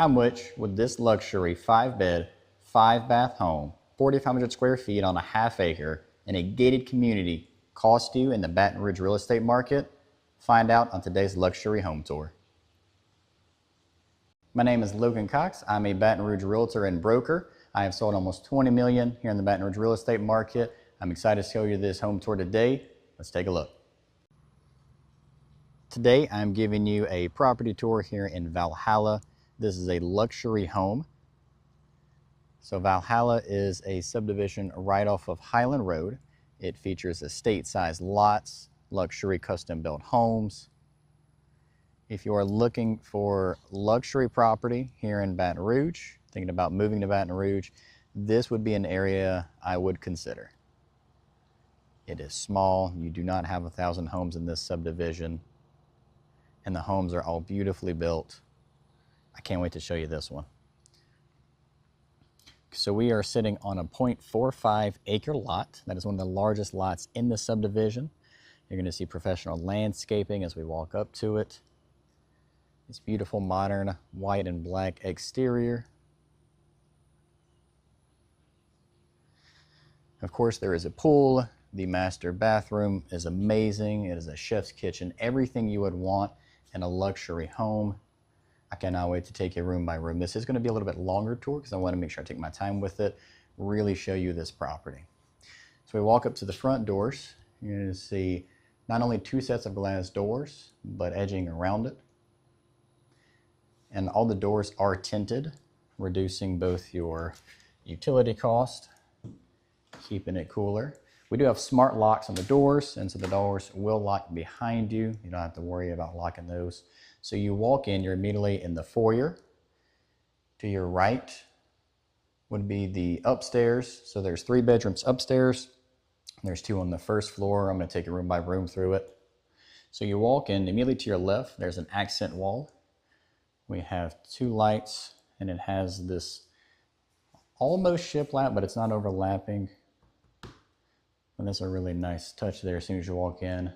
How much would this luxury 5-bed, 5-bath home, 4,500 square feet on a half acre in a gated community cost you in the Baton Rouge real estate market? Find out on today's luxury home tour. My name is Logan Cox. I'm a Baton Rouge Realtor and broker. I have sold almost 20 million here in the Baton Rouge real estate market. I'm excited to show you this home tour today. Let's take a look. Today I'm giving you a property tour here in Valhalla. This is a luxury home. So Valhalla is a subdivision right off of Highland Road. It features estate-sized lots, luxury custom-built homes. If you are looking for luxury property here in Baton Rouge, thinking about moving to Baton Rouge, this would be an area I would consider. It is small. You do not have 1,000 homes in this subdivision, and the homes are all beautifully built. I can't wait to show you this one. So we are sitting on a 0.45 acre lot. That is one of the largest lots in the subdivision. You're going to see professional landscaping as we walk up to it. It's beautiful modern white and black exterior. Of course, there is a pool. The master bathroom is amazing. It is a chef's kitchen, everything you would want in a luxury home. I cannot wait to take you room by room. This is going to be a little bit longer tour because I want to make sure I take my time with it, really show you this property. So we walk up to the front doors. You're going to see not only 2 sets of glass doors, but edging around it. And all the doors are tinted, reducing both your utility cost, keeping it cooler. We do have smart locks on the doors, and so the doors will lock behind you. You don't have to worry about locking those. So you walk in, you're immediately in the foyer. To your right would be the upstairs. So there's 3 bedrooms upstairs. There's 2 on the first floor. I'm going to take you room by room through it. So you walk in, immediately to your left, there's an accent wall. We have 2 lights, and it has this almost shiplap, but it's not overlapping. And that's a really nice touch there as soon as you walk in.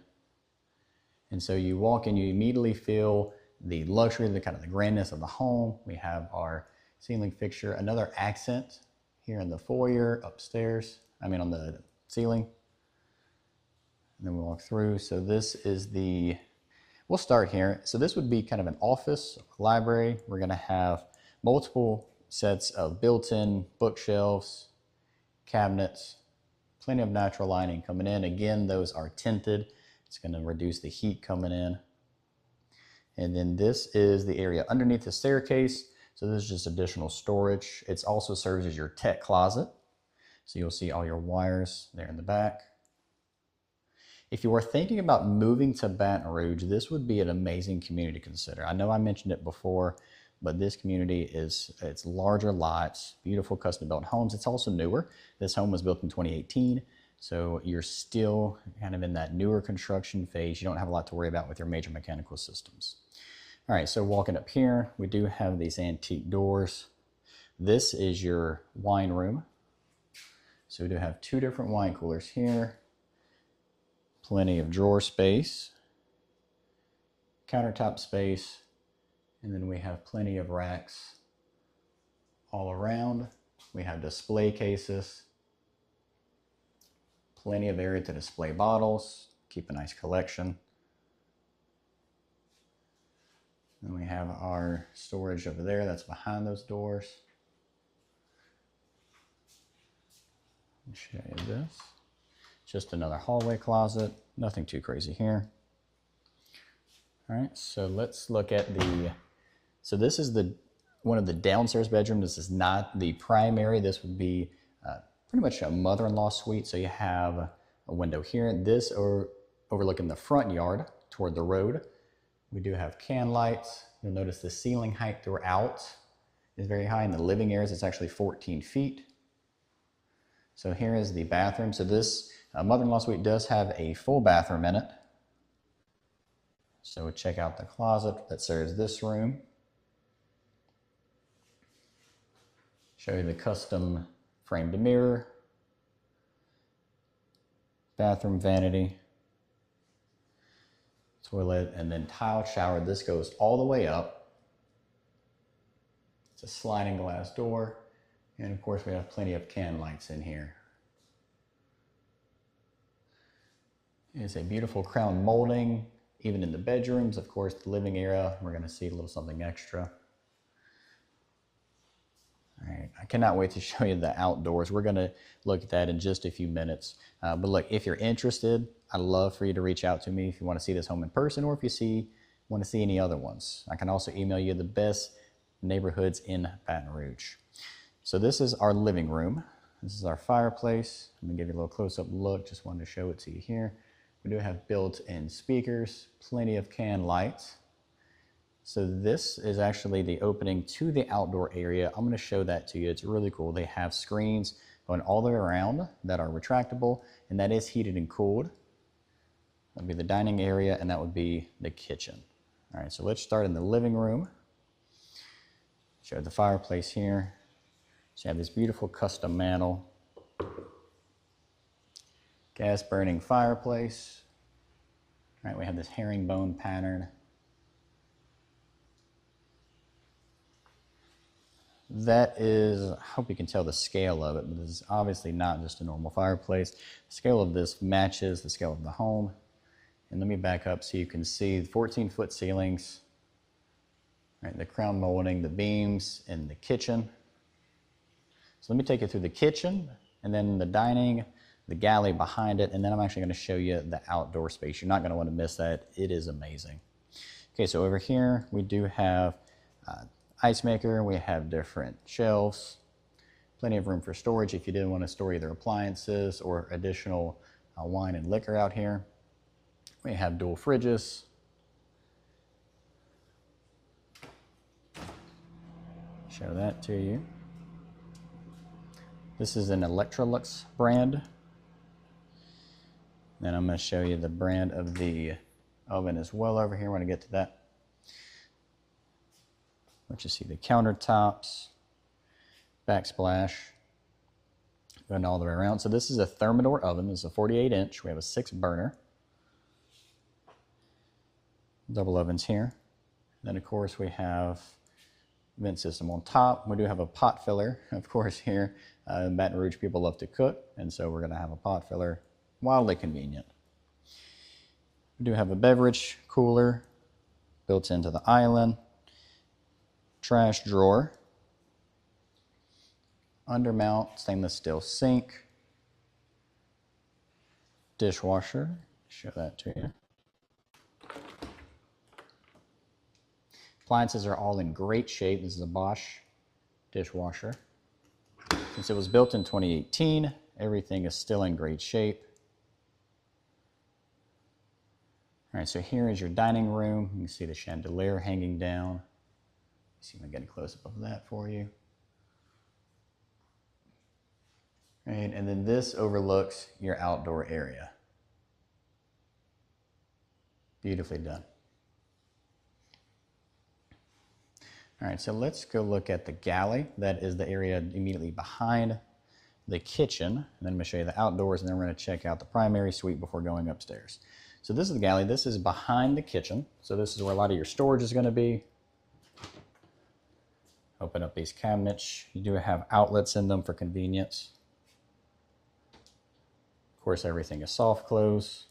And so you walk in, you immediately feel the luxury, the kind of the grandness of the home. We have our ceiling fixture, another accent here in the foyer upstairs, on the ceiling. And then we walk through. So this is we'll start here. So this would be kind of an office, library. We're going to have multiple sets of built-in bookshelves, cabinets, plenty of natural lighting coming in. Again, those are tinted. It's going to reduce the heat coming in. And then this is the area underneath the staircase. So this is just additional storage. It also serves as your tech closet. So you'll see all your wires there in the back. If you are thinking about moving to Baton Rouge, this would be an amazing community to consider. I know I mentioned it before, but this community it's larger lots, beautiful custom-built homes. It's also newer. This home was built in 2018, so you're still kind of in that newer construction phase. You don't have a lot to worry about with your major mechanical systems. All right, so walking up here, we do have these antique doors. This is your wine room. So we do have 2 different wine coolers here. Plenty of drawer space, countertop space, and then we have plenty of racks all around. We have display cases, plenty of area to display bottles, keep a nice collection. And we have our storage over there that's behind those doors. I'll show you this. Just another hallway closet, nothing too crazy here. All right, so let's look at so this is one of the downstairs bedrooms. This is not the primary. This would be pretty much a mother-in-law suite. So you have a window here. This overlooking the front yard toward the road. We do have can lights. You'll notice the ceiling height throughout is very high. In the living areas, it's actually 14 feet. So here is the bathroom. So this mother-in-law suite does have a full bathroom in it. So check out the closet that serves this room. Show you the custom framed mirror, bathroom vanity, toilet, and then tile shower. This goes all the way up. a sliding glass door. And of course we have plenty of can lights in here. It's a beautiful crown molding, even in the bedrooms. Of course, the living area, we're gonna see a little something extra. All right, I cannot wait to show you the outdoors. We're gonna look at that in just a few minutes. But look, if you're interested, I'd love for you to reach out to me if you wanna see this home in person or if you wanna see any other ones. I can also email you the best neighborhoods in Baton Rouge. So this is our living room. This is our fireplace. I'm gonna give you a little close-up look. Just wanted to show it to you here. We do have built-in speakers, plenty of can lights. So this is actually the opening to the outdoor area. I'm gonna show that to you. It's really cool. They have screens going all the way around that are retractable, and that is heated and cooled. That would be the dining area, and that would be the kitchen. All right, so let's start in the living room. Show the fireplace here. So you have this beautiful custom mantle. Gas burning fireplace. All right, we have this herringbone pattern. That is, I hope you can tell the scale of it, but this is obviously not just a normal fireplace. The scale of this matches the scale of the home. And let me back up so you can see 14-foot ceilings, right, the crown molding, the beams in the kitchen. So let me take you through the kitchen and then the dining, the galley behind it, and then I'm actually going to show you the outdoor space. You're not going to want to miss that. It is amazing. Okay, so over here we do have ice maker. We have different shelves, plenty of room for storage if you didn't want to store either appliances or additional wine and liquor out here. We have dual fridges. Show that to you. This is an Electrolux brand. Then I'm going to show you the brand of the oven as well over here when I get to that. Let you see the countertops, backsplash, going all the way around. So this is a Thermador oven. This is a 48-inch. We have a 6-burner. Double ovens here. Then of course we have vent system on top. We do have a pot filler, of course, here. In Baton Rouge, people love to cook, and so we're going to have a pot filler. Wildly convenient. We do have a beverage cooler built into the island. Trash drawer. Undermount stainless steel sink. Dishwasher. Show that to you. Appliances are all in great shape. This is a Bosch dishwasher. Since it was built in 2018, everything is still in great shape. All right, so here is your dining room. You can see the chandelier hanging down. See if I can get a close-up of that for you. Right, and then this overlooks your outdoor area. Beautifully done. All right, so let's go look at the galley. That is the area immediately behind the kitchen. And then I'm going to show you the outdoors, and then we're going to check out the primary suite before going upstairs. So this is the galley. This is behind the kitchen. So this is where a lot of your storage is going to be. Open up these cabinets. You do have outlets in them for convenience. Of course, everything is soft close.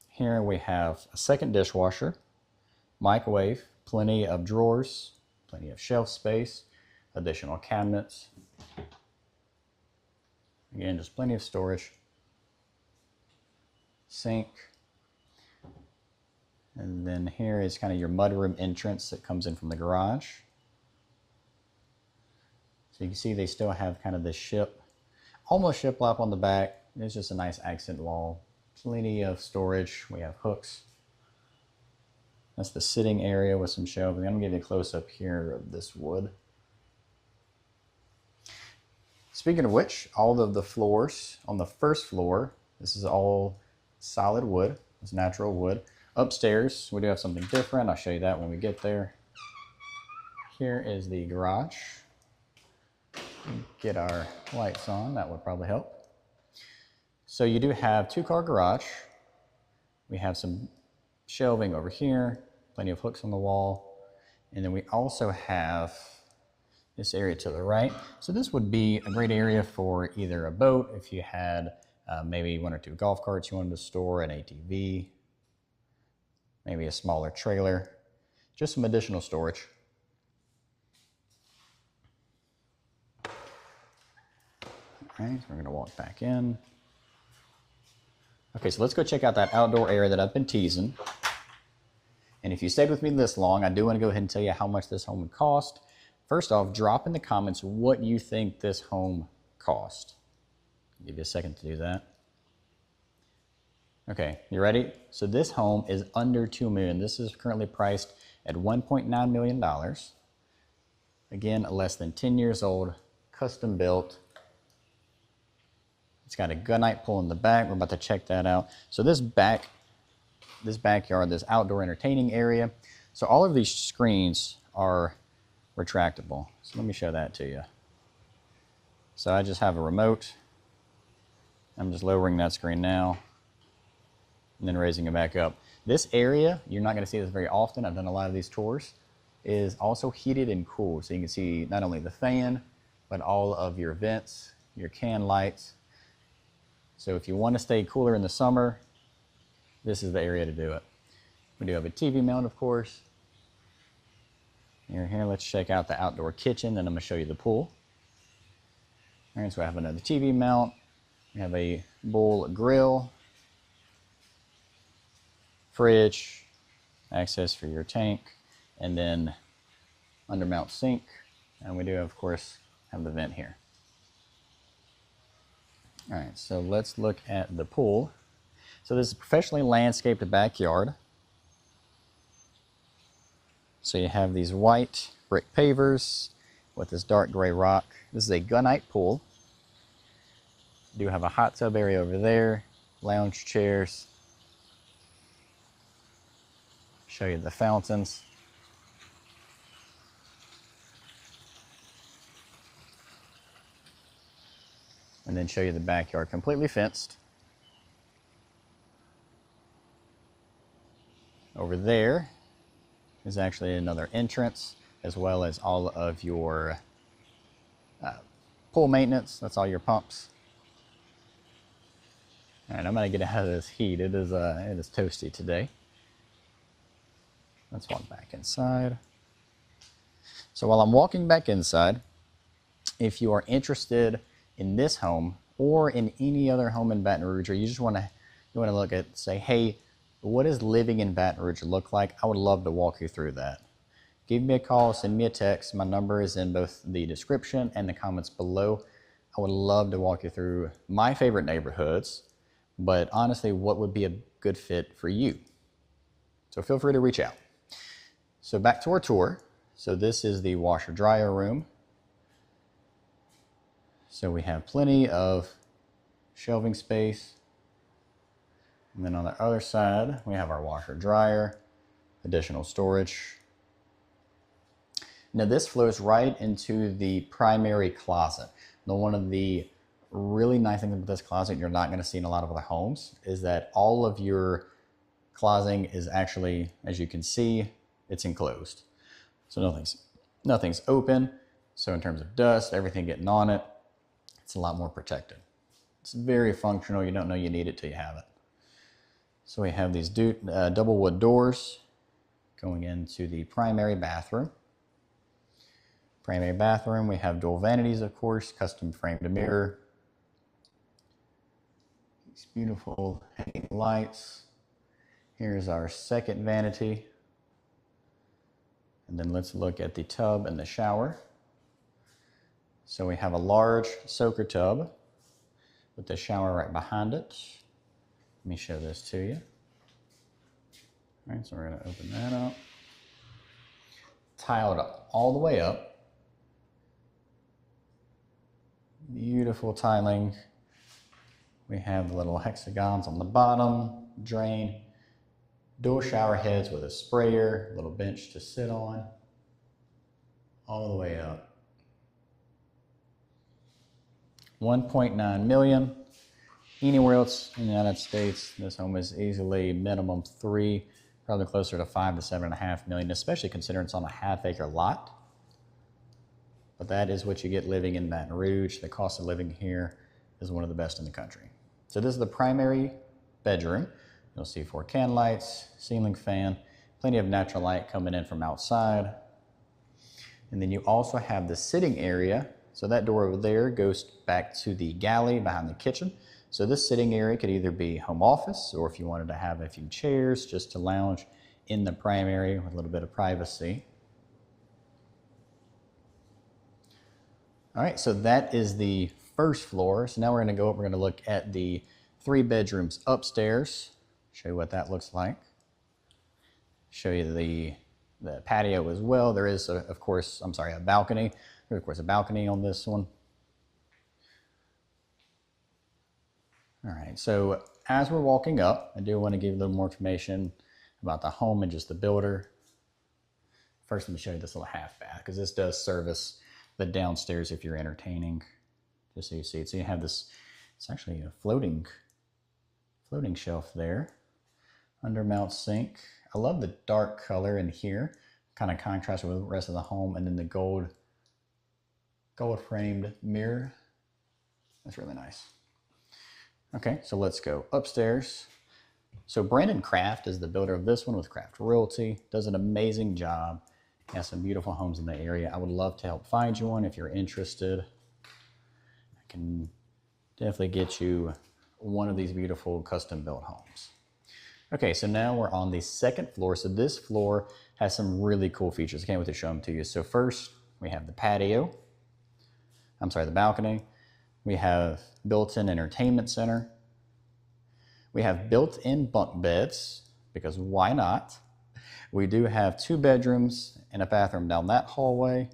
Here we have a second dishwasher, microwave, plenty of drawers, plenty of shelf space, additional cabinets. Again, just plenty of storage. Sink. And then here is kind of your mudroom entrance that comes in from the garage. So you can see they still have kind of this almost shiplap on the back. It's just a nice accent wall. Plenty of storage. We have hooks. That's the sitting area with some shelving. I'm going to give you a close-up here of this wood. Speaking of which, all of the floors on the first floor, this is all solid wood. It's natural wood. Upstairs, we do have something different. I'll show you that when we get there. Here is the garage. Get our lights on. That would probably help. So you do have 2-car garage. We have some shelving over here, Plenty of hooks on the wall. And then we also have this area to the right. So this would be a great area for either a boat, if you had maybe 1 or 2 golf carts you wanted to store, an ATV, maybe a smaller trailer, just some additional storage. All right, so we're gonna walk back in. Okay, so let's go check out that outdoor area that I've been teasing. And if you stayed with me this long, I do want to go ahead and tell you how much this home would cost. First off, drop in the comments what you think this home cost. I'll give you a second to do that. Okay, you ready? So this home is under $2 million. This is currently priced at $1.9 million. Again, less than 10 years old, custom built. It's got a Gunite pool in the back. We're about to check that out. So this backyard, this outdoor entertaining area. So all of these screens are retractable. So let me show that to you. So I just have a remote. I'm just lowering that screen now and then raising it back up. This area, you're not going to see this very often. I've done a lot of these tours, is also heated and cooled. So you can see not only the fan, but all of your vents, your can lights. So if you want to stay cooler in the summer, this is the area to do it. We do have a TV mount, of course. Here, let's check out the outdoor kitchen, then I'm going to show you the pool. All right, so I have another TV mount. We have a Bull grill, fridge, access for your tank, and then undermount sink. And we do, of course, have the vent here. All right, so let's look at the pool. So this is a professionally landscaped backyard. So you have these white brick pavers with this dark gray rock. This is a Gunite pool. You do have a hot tub area over there, lounge chairs. Show you the fountains. And then show you the backyard, completely fenced. Over there is actually another entrance, as well as all of your pool maintenance. That's all your pumps. All right, I'm gonna get out of this heat. It is toasty today. Let's walk back inside. So while I'm walking back inside, if you are interested in this home or in any other home in Baton Rouge, or you just want to look at, say, hey, what does living in Baton Rouge look like? I would love to walk you through that. Give me a call, send me a text. My number is in both the description and the comments below. I would love to walk you through my favorite neighborhoods, but honestly, what would be a good fit for you? So feel free to reach out. So back to our tour. So this is the washer dryer room. So we have plenty of shelving space. And then on the other side, we have our washer dryer, additional storage. Now this flows right into the primary closet. Now one of the really nice things about this closet you're not going to see in a lot of other homes is that all of your closeting is actually, as you can see, it's enclosed. So nothing's open. So in terms of dust, everything getting on it, it's a lot more protected. It's very functional. You don't know you need it till you have it. So we have these double wood doors going into the primary bathroom. Primary bathroom, we have dual vanities, of course, custom framed mirror. These beautiful hanging lights. Here's our second vanity. And then let's look at the tub and the shower. So we have a large soaker tub with the shower right behind it. Let me show this to you. All right, so we're going to open that up. Tiled up all the way up. Beautiful tiling. We have the little hexagons on the bottom, drain, dual shower heads with a sprayer, little bench to sit on, all the way up. 1.9 million. Anywhere else in the United States, this home is easily minimum 3, probably closer to 5 to 7.5 million, especially considering it's on a half-acre lot. But that is what you get living in Baton Rouge. The cost of living here is one of the best in the country. So this is the primary bedroom. You'll see 4 can lights, ceiling fan, plenty of natural light coming in from outside. And then you also have the sitting area. So that door over there goes back to the galley behind the kitchen. So this sitting area could either be home office, or if you wanted to have a few chairs just to lounge in the primary with a little bit of privacy. All right, so that is the first floor. So now we're gonna go up, we're gonna look at the 3 bedrooms upstairs, show you what that looks like. Show you the patio as well. There is, a balcony. There's of course a balcony on this one. All right, so as we're walking up, I do want to give you a little more information about the home and just the builder. First, let me show you this little half bath, because this does service the downstairs if you're entertaining, just so you see it. So you have this, it's actually a floating shelf there. Undermount sink. I love the dark color in here, kind of contrast with the rest of the home, and then the gold framed mirror. That's really nice. Okay, so let's go upstairs. So Brandon Kraft is the builder of this one with Kraft Realty. Does an amazing job. He has some beautiful homes in the area. I would love to help find you one if you're interested. I can definitely get you one of these beautiful custom built homes. Okay, so now we're on the second floor. So this floor has some really cool features. I can't wait to show them to you. So first, we have the patio. The balcony. We have built-in entertainment center. We have built-in bunk beds, because why not? We do have 2 bedrooms and a bathroom down that hallway.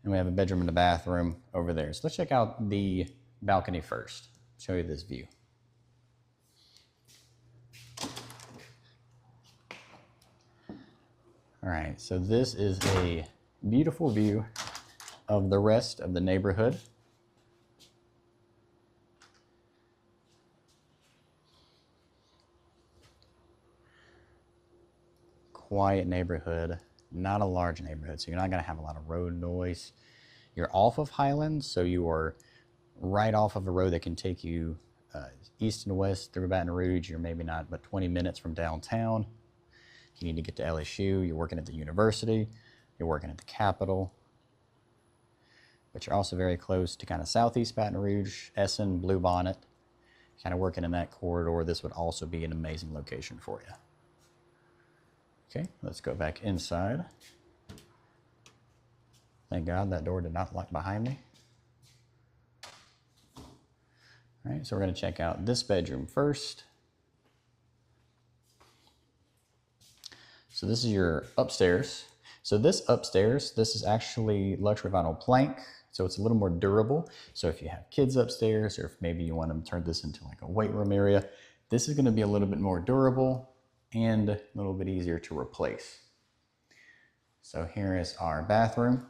And we have a bedroom and a bathroom over there. So let's check out the balcony first. Show you this view. All right, so this is a beautiful view of the rest of the neighborhood. Quiet neighborhood, not a large neighborhood, so you're not gonna have a lot of road noise. You're off of Highland, so you are right off of a road that can take you east and west through Baton Rouge. You're maybe not but 20 minutes from downtown. You need to get to LSU, you're working at the university, you're working at the Capitol, but you're also very close to kind of southeast Baton Rouge, Essen, Bluebonnet, kind of working in that corridor. This would also be an amazing location for you. Okay, let's go back inside. Thank God that door did not lock behind me. All right, so we're gonna check out this bedroom first. So this is your upstairs. So this upstairs, this is actually luxury vinyl plank, so it's a little more durable. So if you have kids upstairs, or if maybe you want to turn this into like a weight room area, this is gonna be a little bit more durable and a little bit easier to replace. So here is our bathroom.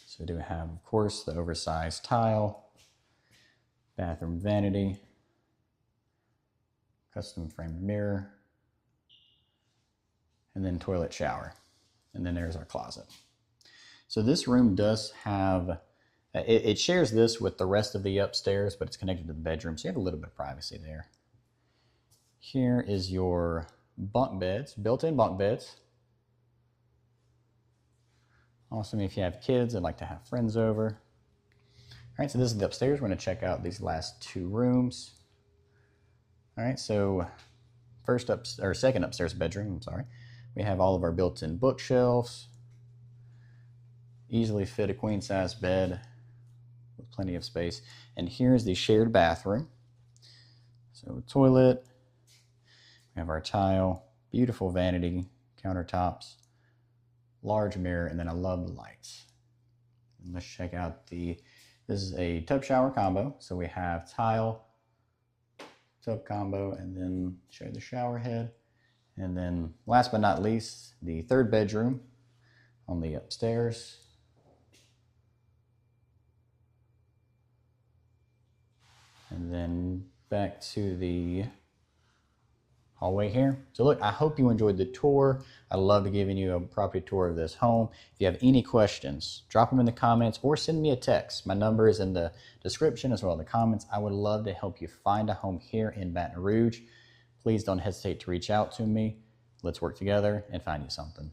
So we do have, of course, the oversized tile, bathroom vanity, custom framed mirror, and then toilet shower. And then there's our closet. So this room does have, it shares this with the rest of the upstairs, but it's connected to the bedroom, so you have a little bit of privacy there. Here is your bunk beds, built-in bunk beds. Awesome if you have kids and like to have friends over. All right, so this is the upstairs. We're gonna check out these last 2 rooms. All right, so second upstairs bedroom, we have all of our built-in bookshelves, easily fit a queen-size bed with plenty of space. And here's the shared bathroom. So toilet, we have our tile, beautiful vanity, countertops, large mirror, and then I love the lights. And let's check out this is a tub shower combo. So we have tile, tub combo, and then show you the shower head. And then last but not least, the 3rd bedroom on the upstairs. And then back to the hallway here. So look, I hope you enjoyed the tour. I love giving you a property tour of this home. If you have any questions, drop them in the comments or send me a text. My number is in the description as well as the comments. I would love to help you find a home here in Baton Rouge. Please don't hesitate to reach out to me. Let's work together and find you something.